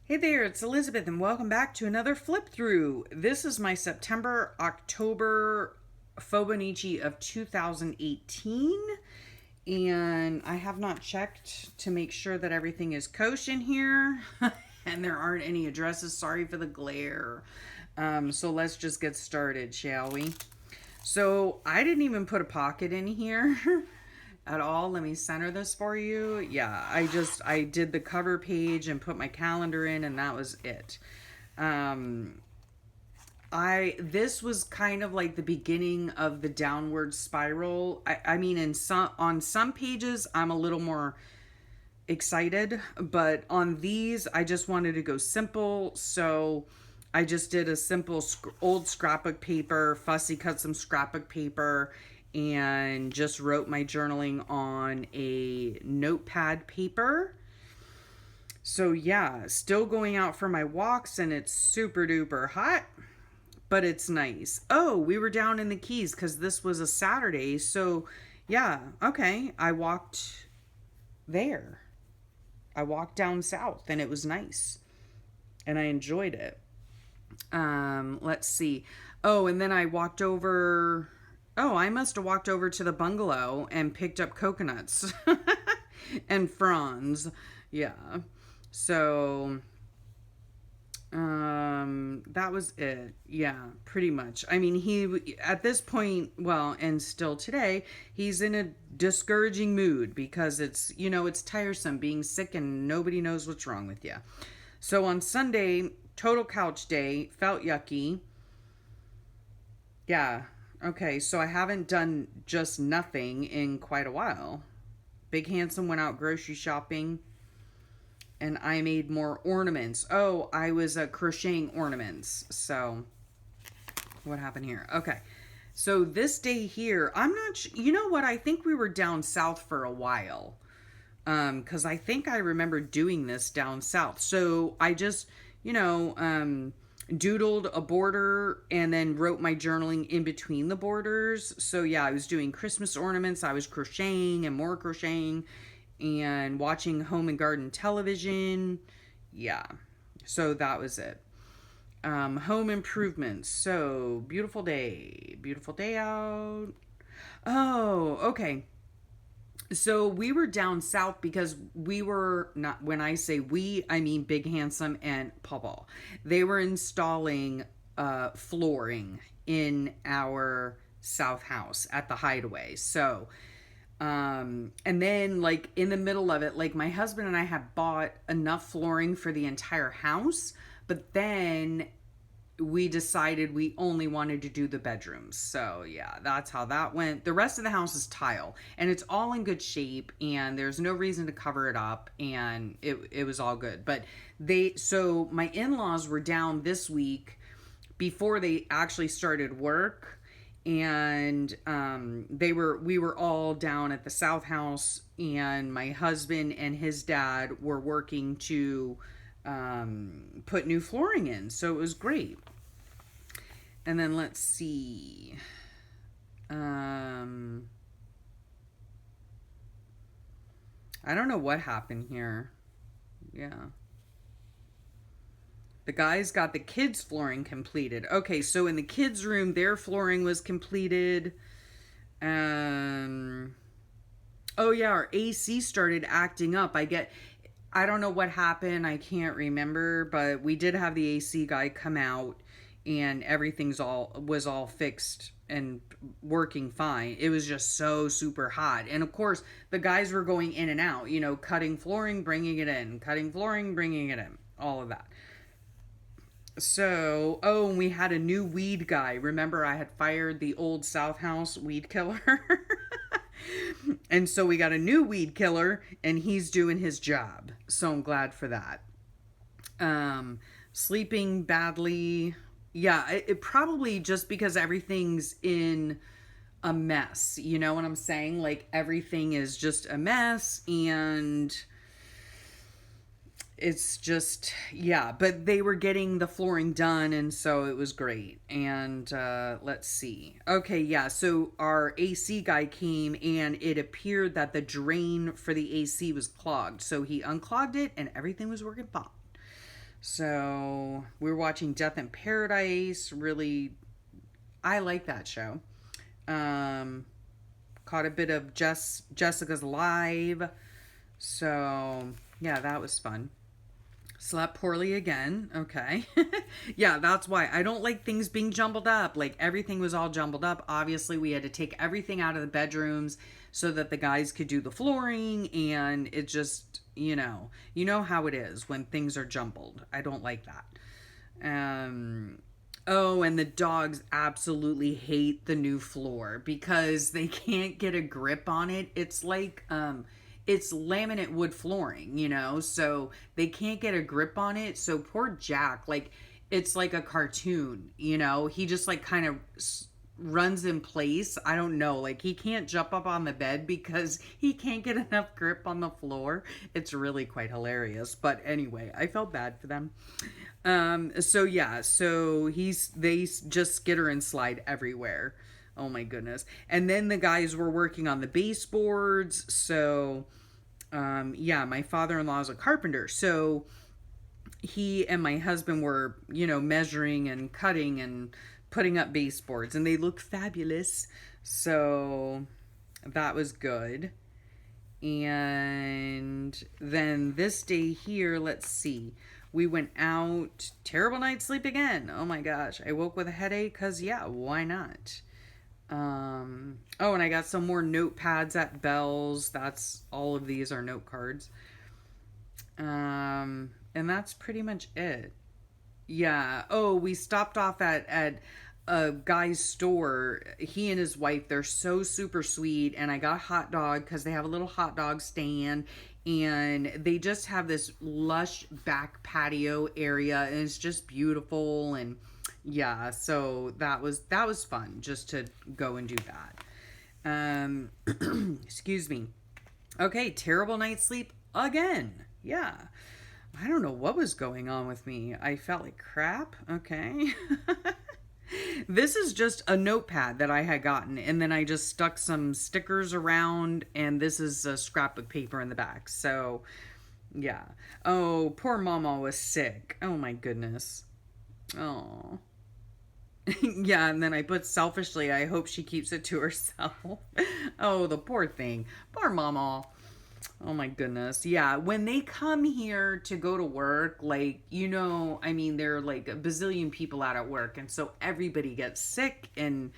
Hey there, it's Elizabeth, and welcome back to another flip through. This is my September October Fibonacci of 2018, and I have not checked to make sure that everything is kosher in here and there aren't any addresses. Sorry for the glare. So let's just get started, shall we? So I didn't even put a pocket in here. At all. Let me center this for you. Yeah, I did the cover page and put my calendar in, and that was it. This was kind of like the beginning of the downward spiral. I mean, on some pages I'm a little more excited, but on these I just wanted to go simple, so I just did a simple old scrapbook paper, fussy cut some scrapbook paper, and just wrote my journaling on a notepad paper. So yeah, still going out for my walks, and it's super duper hot, but it's nice. Oh, we were down in the Keys because this was a Saturday. So yeah, okay, I walked there. I walked down south, and it was nice, and I enjoyed it. Let's see. Oh, and then I walked over. Oh, I must have walked over to the bungalow and picked up coconuts and fronds. Yeah. So, that was it. Yeah, pretty much. I mean, at this point, well, and still today, he's in a discouraging mood because it's tiresome being sick and nobody knows what's wrong with you. So on Sunday, total couch day, felt yucky. Yeah. Okay, so I haven't done just nothing in quite a while. Big Handsome went out grocery shopping, and I made more ornaments. Oh, I was crocheting ornaments. So what happened here? Okay. So this day here, I'm not you know what? I think we were down south for a while. Cuz I think I remember doing this down south. So I just, doodled a border and then wrote my journaling in between the borders. So yeah, I was doing Christmas ornaments, I was crocheting and more crocheting and watching home and garden television. Yeah. So that was it. Home improvements. So beautiful day. Beautiful day out. Oh, okay. So we were down south because we were not, when I say we, I mean Big Handsome and Papa. They were installing flooring in our south house at the Hideaway. So, and then like in the middle of it, like my husband and I had bought enough flooring for the entire house, but then we decided we only wanted to do the bedrooms. So yeah, that's how that went. The rest of the house is tile, and it's all in good shape, and there's no reason to cover it up, and it was all good. But so my in-laws were down this week before they actually started work, and we were all down at the south house, and my husband and his dad were working to put new flooring in. So it was great. And then let's see. I don't know what happened here. Yeah. The guys got the kids' flooring completed. Okay, so in the kids' room, their flooring was completed. Oh yeah, our AC started acting up. I don't know what happened. I can't remember, but we did have the AC guy come out, and was all fixed and working fine. It was just so super hot. And of course, the guys were going in and out, cutting flooring, bringing it in, cutting flooring, bringing it in, all of that. So, oh, and we had a new weed guy. Remember, I had fired the old South House weed killer? And so we got a new weed killer, and he's doing his job. So I'm glad for that. Sleeping badly. Yeah, it probably just because everything's in a mess. You know what I'm saying? Like everything is just a mess, and it's just, yeah, but they were getting the flooring done, and so it was great. And let's see. Okay, yeah, so our AC guy came, and it appeared that the drain for the AC was clogged. So he unclogged it, and everything was working fine. So we were watching Death in Paradise. Really, I like that show. Um, Caught a bit of Jessica's Live. So yeah, that was fun. Slept poorly again. Okay. Yeah, that's why I don't like things being jumbled up. Like everything was all jumbled up. Obviously, we had to take everything out of the bedrooms so that the guys could do the flooring, and it just, you know how it is when things are jumbled. I don't like that. Oh, and the dogs absolutely hate the new floor because they can't get a grip on it. It's laminate wood flooring, so they can't get a grip on it. So poor Jack, like it's like a cartoon, he just like kind of runs in place. I don't know, like he can't jump up on the bed because he can't get enough grip on the floor. It's really quite hilarious. But anyway, I felt bad for them. So yeah, so they just skitter and slide everywhere. Oh my goodness. And then the guys were working on the baseboards. So, yeah, my father-in-law is a carpenter. So he and my husband were, measuring and cutting and putting up baseboards, and they look fabulous. So that was good. And then this day here, let's see. We went out. Terrible night's sleep again. Oh my gosh. I woke with a headache because, yeah, why not? Oh, and I got some more notepads at Bell's. That's all of these are note cards. And that's pretty much it. Yeah. Oh, we stopped off at a guy's store. He and his wife, they're so super sweet. And I got a hot dog because they have a little hot dog stand. And they just have this lush back patio area. And it's just beautiful. And yeah, so that was fun just to go and do that. Excuse me. Okay, terrible night's sleep again. Yeah. I don't know what was going on with me. I felt like crap. Okay. This is just a notepad that I had gotten, and then I just stuck some stickers around, and this is a scrapbook paper in the back. So, yeah. Oh, poor Mama was sick. Oh my goodness. Oh. Yeah, and then I put selfishly, I hope she keeps it to herself. Oh, the poor thing. Poor Mama. Oh my goodness. Yeah, when they come here to go to work, like, I mean, there are like a bazillion people out at work, and so everybody gets sick, and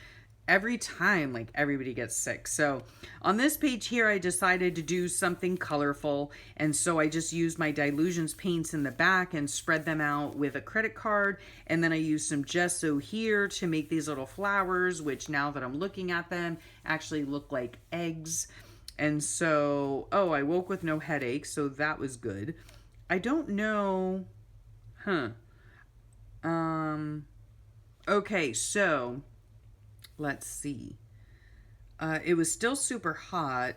every time, like, everybody gets sick. So on this page here, I decided to do something colorful, and so I just used my Dilutions paints in the back and spread them out with a credit card, and then I used some gesso here to make these little flowers, which now that I'm looking at them, actually look like eggs. And so, oh, I woke with no headache, so that was good. I don't know. Okay, so let's see. It was still super hot.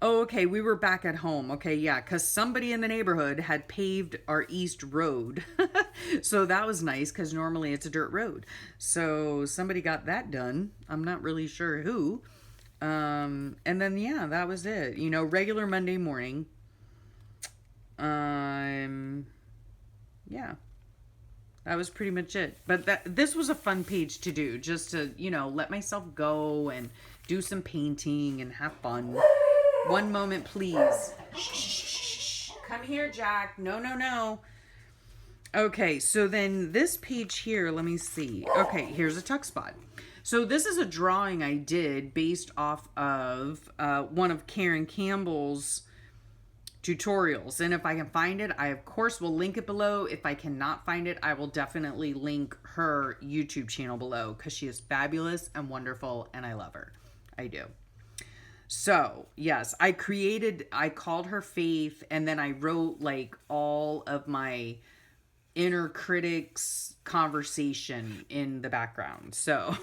Oh, okay, we were back at home. Okay, yeah, because somebody in the neighborhood had paved our east road. So that was nice because normally it's a dirt road. So somebody got that done. I'm not really sure who. And then, yeah, that was it. Regular Monday morning. Yeah, that was pretty much it. But this was a fun page to do, just to, let myself go and do some painting and have fun. One moment, please. Shh. Come here, Jack. No, no, no. Okay, so then this page here, let me see. Okay, here's a tuck spot. So this is a drawing I did based off of one of Karen Campbell's tutorials. And if I can find it, I of course will link it below. If I cannot find it, I will definitely link her YouTube channel below because she is fabulous and wonderful and I love her. I do. So, yes, I called her Faith, and then I wrote like all of my inner critics conversation in the background. So,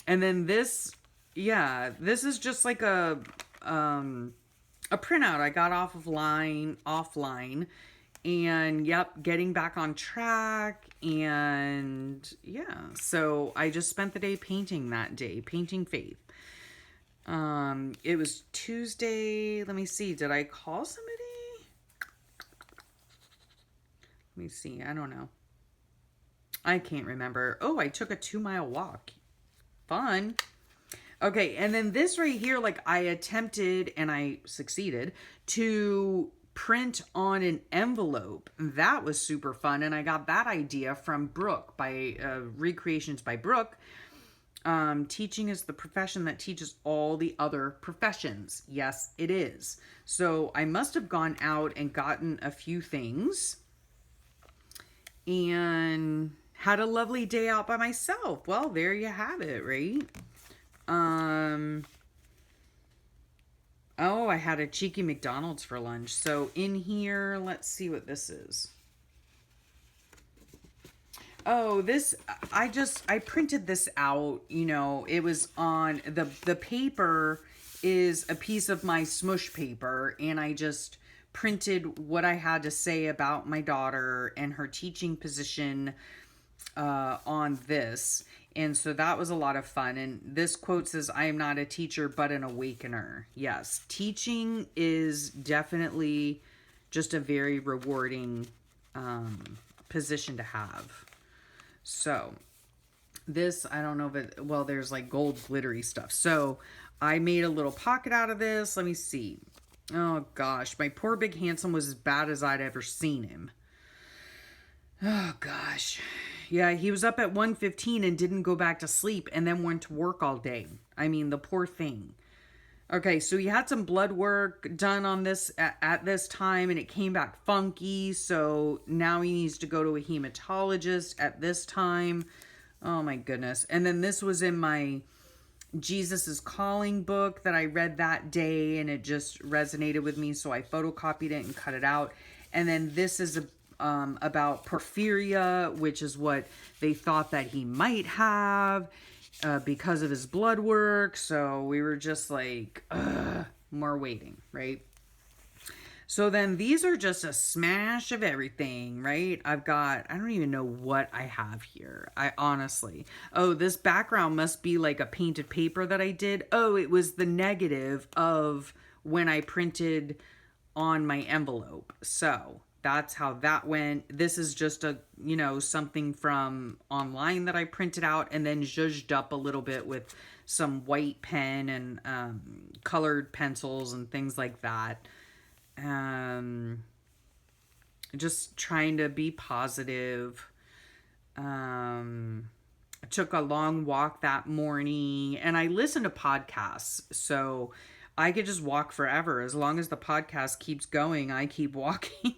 and then this is just like a printout I got offline, and yep, getting back on track. And yeah, so I just spent the day painting Faith. It was Tuesday. Let me see. Did I call somebody? me see. I don't know. I can't remember. Oh, I took a 2-mile walk. Fun. Okay, and then this right here, like I attempted and I succeeded to print on an envelope. That was super fun, and I got that idea from Brooke by Recreations by Brooke. Teaching is the profession that teaches all the other professions. Yes, it is. So I must have gone out and gotten a few things and had a lovely day out by myself. Well, there you have it, right? Oh, I had a cheeky McDonald's for lunch. So in here, let's see what this is. Oh, this, I printed this out, you know, it was on, the paper is a piece of my smush paper, and I just printed what I had to say about my daughter and her teaching position on this. And so that was a lot of fun. And this quote says, "I am not a teacher, but an awakener." Yes, teaching is definitely just a very rewarding position to have. So this, I don't know if it, well, there's like gold glittery stuff. So I made a little pocket out of this. Let me see. Oh gosh, my poor big handsome was as bad as I'd ever seen him. Oh gosh. Yeah, he was up at 1:15 and didn't go back to sleep and then went to work all day. I mean, the poor thing. Okay, so he had some blood work done on this at this time, and it came back funky. So now he needs to go to a hematologist at this time. Oh my goodness. And then this was in my Jesus is Calling book that I read that day, and it just resonated with me. So I photocopied it and cut it out. And then this is about porphyria, which is what they thought that he might have. Because of his blood work. So we were just like, more waiting, right? So then these are just a smash of everything, right? I've got, I don't even know what I have here. I honestly, oh, this background must be like a painted paper that I did. Oh, it was the negative of when I printed on my envelope. So that's how that went. This is just a, you know, something from online that I printed out and then zhuzhed up a little bit with some white pen and colored pencils and things like that. Just trying to be positive. I took a long walk that morning, and I listened to podcasts, so I could just walk forever. As long as the podcast keeps going, I keep walking.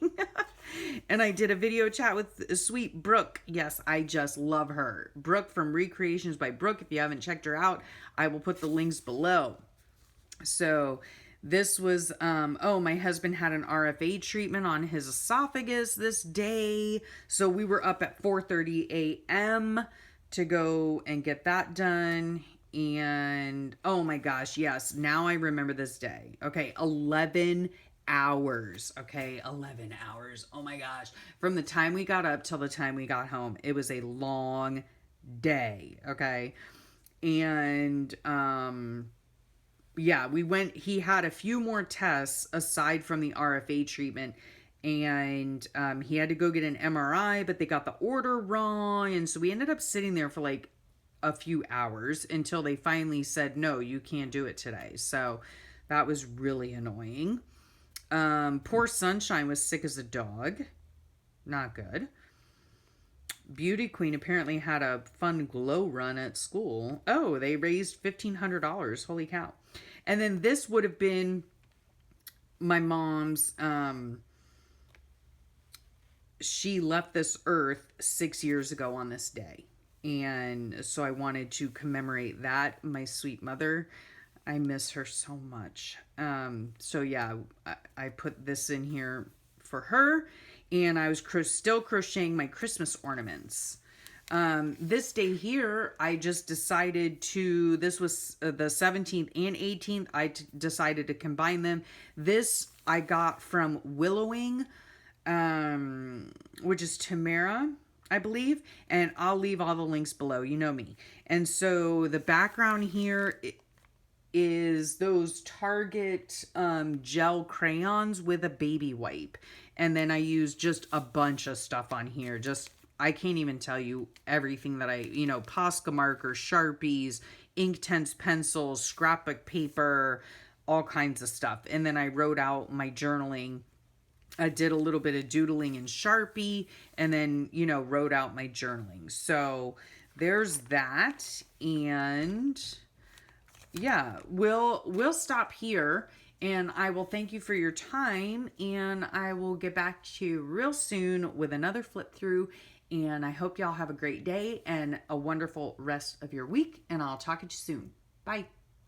And I did a video chat with sweet Brooke. Yes, I just love her. Brooke from Recreations by Brooke. If you haven't checked her out, I will put the links below. So this was, oh, my husband had an RFA treatment on his esophagus this day. So we were up at 4:30 a.m. to go and get that done. And oh my gosh, yes, now I remember this day. Okay, 11 hours. Okay, 11 hours. Oh my gosh. From the time we got up till the time we got home, it was a long day. Okay. And yeah, we went, he had a few more tests aside from the RFA treatment, and he had to go get an MRI, but they got the order wrong. And so we ended up sitting there for like a few hours until they finally said, no, you can't do it today. So that was really annoying. Poor Sunshine was sick as a dog. Not good. Beauty Queen apparently had a fun glow run at school. Oh, they raised $1,500. Holy cow. And then this would have been my mom's, she left this earth 6 years ago on this day. And so I wanted to commemorate that. My sweet mother, I miss her so much. So yeah, I put this in here for her, and I was still crocheting my Christmas ornaments. This day here, I just decided to, this was the 17th and 18th, I decided to combine them. This I got from Willowing, which is Tamara, I believe, and I'll leave all the links below. You know me. And so the background here is those Target gel crayons with a baby wipe. And then I use just a bunch of stuff on here. Just, I can't even tell you everything that Posca markers, Sharpies, Inktense pencils, scrapbook paper, all kinds of stuff. And then I wrote out my journaling. I did a little bit of doodling in Sharpie, and then, wrote out my journaling. So there's that. And yeah, we'll stop here, and I will thank you for your time, and I will get back to you real soon with another flip through. And I hope y'all have a great day and a wonderful rest of your week, and I'll talk to you soon. Bye.